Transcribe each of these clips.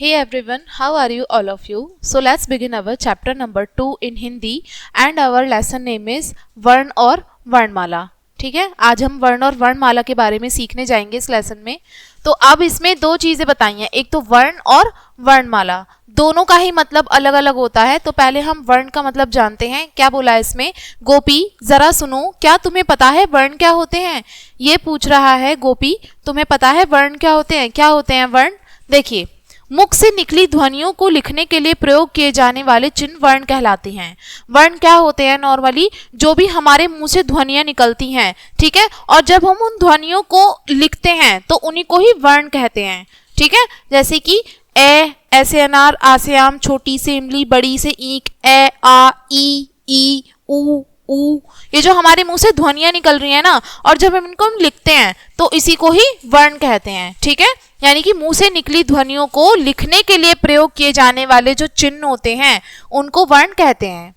Hey everyone, how are you all of you? So let's begin our chapter number 2 in Hindi and our lesson name is वर्ण और वर्णमाला. ठीक है, आज हम वर्ण और वर्णमाला के बारे में सीखने जाएंगे इस लेसन में. तो अब इसमें दो चीजें बताई हैं, एक तो वर्ण और वर्णमाला, दोनों का ही मतलब अलग अलग होता है. तो पहले हम वर्ण का मतलब जानते हैं. क्या बोला है इसमें? गोपी जरा सुनो, क्या तुम्हें पता है वर्ण क्या होते हैं? ये पूछ रहा है गोपी, तुम्हें पता है वर्ण क्या होते हैं? क्या होते हैं वर्ण? देखिए, मुख से निकली ध्वनियों को लिखने के लिए प्रयोग किए जाने वाले चिन्ह वर्ण कहलाते हैं. वर्ण क्या होते हैं? नॉर्मली जो भी हमारे मुंह से ध्वनियां निकलती हैं, ठीक है, और जब हम उन ध्वनियों को लिखते हैं तो उन्हीं को ही वर्ण कहते हैं. ठीक है, जैसे कि ए ऐसे अनार, आ से आम, छोटी से इमली, बड़ी से ईंक, ए आ ई ऊ ऊ, ये जो हमारे मुंह से ध्वनियां निकल रही है ना, और जब हम इनको लिखते हैं तो इसी को ही वर्ण कहते हैं. ठीक है, यानी कि मुंह से निकली ध्वनियों को लिखने के लिए प्रयोग किए जाने वाले जो चिन्ह होते हैं उनको वर्ण कहते हैं.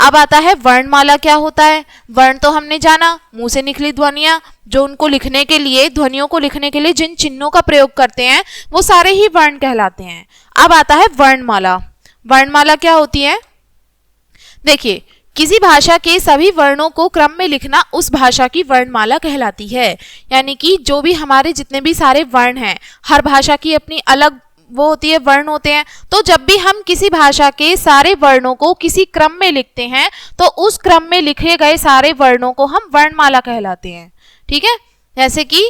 अब आता है वर्णमाला. क्या होता है? वर्ण तो हमने जाना, मुंह से निकली ध्वनियां, जो उनको लिखने के लिए, ध्वनियों को लिखने के लिए जिन चिन्हों का प्रयोग करते हैं वो सारे ही वर्ण कहलाते हैं. अब आता है वर्णमाला. वर्णमाला क्या होती है? देखिए, किसी भाषा के सभी वर्णों को क्रम में लिखना उस भाषा की वर्णमाला कहलाती है. यानी कि जो भी हमारे जितने भी सारे वर्ण हैं, हर भाषा की अपनी अलग वो होती है, वर्ण होते हैं. तो जब भी हम किसी भाषा के सारे वर्णों को किसी क्रम में लिखते हैं तो उस क्रम में लिखे गए सारे वर्णों को हम वर्णमाला कहलाते हैं. ठीक है, जैसे कि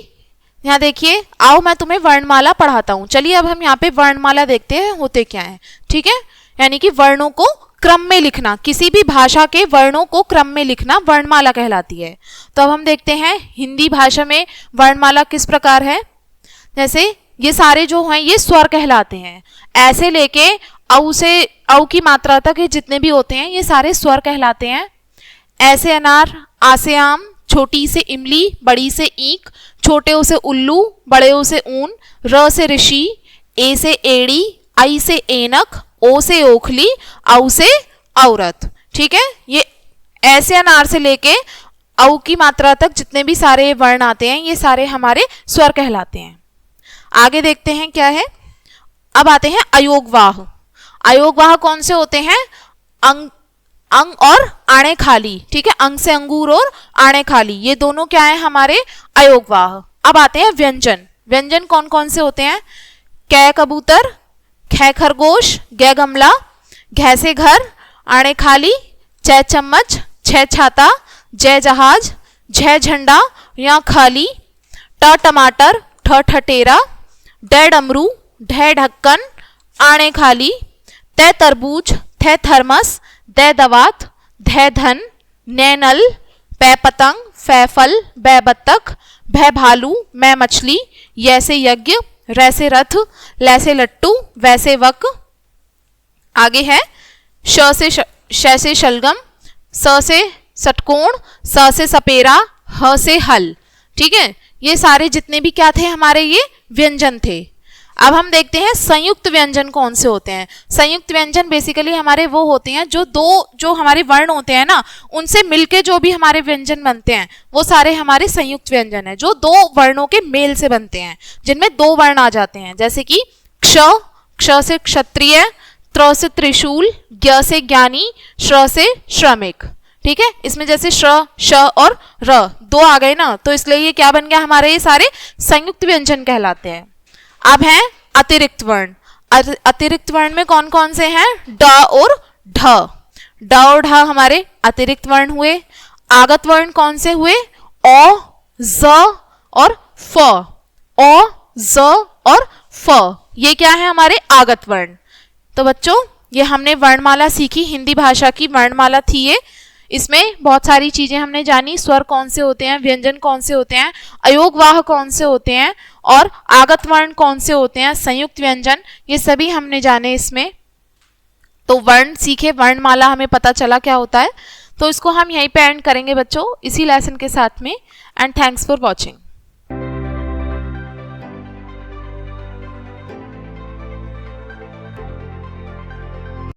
यहाँ देखिए, आओ मैं तुम्हें वर्णमाला पढ़ाता हूँ. चलिए अब हम यहाँ पे वर्णमाला देखते हैं होते क्या है. ठीक है, यानी कि वर्णों को क्रम में लिखना, किसी भी भाषा के वर्णों को क्रम में लिखना वर्णमाला कहलाती है. तो अब हम देखते हैं हिंदी भाषा में वर्णमाला किस प्रकार है. जैसे ये सारे जो हैं ये स्वर कहलाते हैं. ऐसे लेके औ से औ की मात्रा तक ये जितने भी होते हैं ये सारे स्वर कहलाते हैं. ऐसे अनार, आ से आम, छोटी से इमली, बड़ी से ईंक, छोटे ओ से उल्लू, बड़े ओ से ऊन, र से ऋषि, ए से एड़ी, आई से ऐनक, ओ से ओखली, औ से औरत. ठीक है, ये ऐसे अनार से लेके औ की मात्रा तक जितने भी सारे वर्ण आते हैं ये सारे हमारे स्वर कहलाते हैं. आगे देखते हैं क्या है. अब आते हैं अयोगवाह. अयोगवाह कौन से होते हैं? अंग और आणे खाली. ठीक है, अंग से अंगूर और आणे खाली, ये दोनों क्या है हमारे अयोगवाह. अब आते हैं व्यंजन. व्यंजन कौन कौन से होते हैं? कै कबूतर, ख खरगोश, ग गमला, घ से घर, आणे खाली, च चम्मच, छ छाता, ज जहाज, झ झंडा या खाली, ट टमाटर, ठ ठटेरा, ड डमरू, ढ ढक्कन, आणे खाली, त तरबूज, थ थर्मस, द दवात, ध धन, न नल, प पतंग, फ फल, ब बत्तख, भ भालू, म मछली, य से यज्ञ, र से रथ, ल से लट्टू, वै से वक. आगे है श से शलगम, स से षटकोण, स से सपेरा, ह से हल. ठीक है, ये सारे जितने भी क्या थे हमारे ये व्यंजन थे. अब हम देखते हैं संयुक्त व्यंजन कौन से होते हैं. संयुक्त व्यंजन बेसिकली हमारे वो होते हैं जो दो जो हमारे वर्ण होते हैं ना उनसे मिलके जो भी हमारे व्यंजन बनते हैं वो सारे हमारे संयुक्त व्यंजन है, जो दो वर्णों के मेल से बनते हैं, जिनमें दो वर्ण आ जाते हैं. जैसे कि क्ष, क्ष से क्षत्रिय, त्र से त्रिशूल, ज्ञ से ज्ञानी, श्र से श्रमिक. ठीक है, इसमें जैसे श्र, श और र दो आ गए ना, तो इसलिए ये क्या बन गया हमारे, ये सारे संयुक्त व्यंजन कहलाते हैं. अब हैं अतिरिक्त वर्ण. अतिरिक्त वर्ण में कौन कौन से हैं? ड और ढ. ड और ढ हमारे अतिरिक्त वर्ण हुए. आगत वर्ण कौन से हुए? ओ, ज और फ. ओ, ज और फ, ये क्या है हमारे आगत वर्ण. तो बच्चों ये हमने वर्णमाला सीखी, हिंदी भाषा की वर्णमाला थी ये. इसमें बहुत सारी चीजें हमने जानी. स्वर कौन से होते हैं, व्यंजन कौन से होते हैं, अयोगवाह कौन से होते हैं और आगत वर्ण कौन से होते हैं, संयुक्त व्यंजन, ये सभी हमने जाने इसमें. तो वर्ण सीखे, वर्णमाला हमें पता चला क्या होता है. तो इसको हम यहीं पे एंड करेंगे बच्चों इसी लेसन के साथ में. And thanks for watching.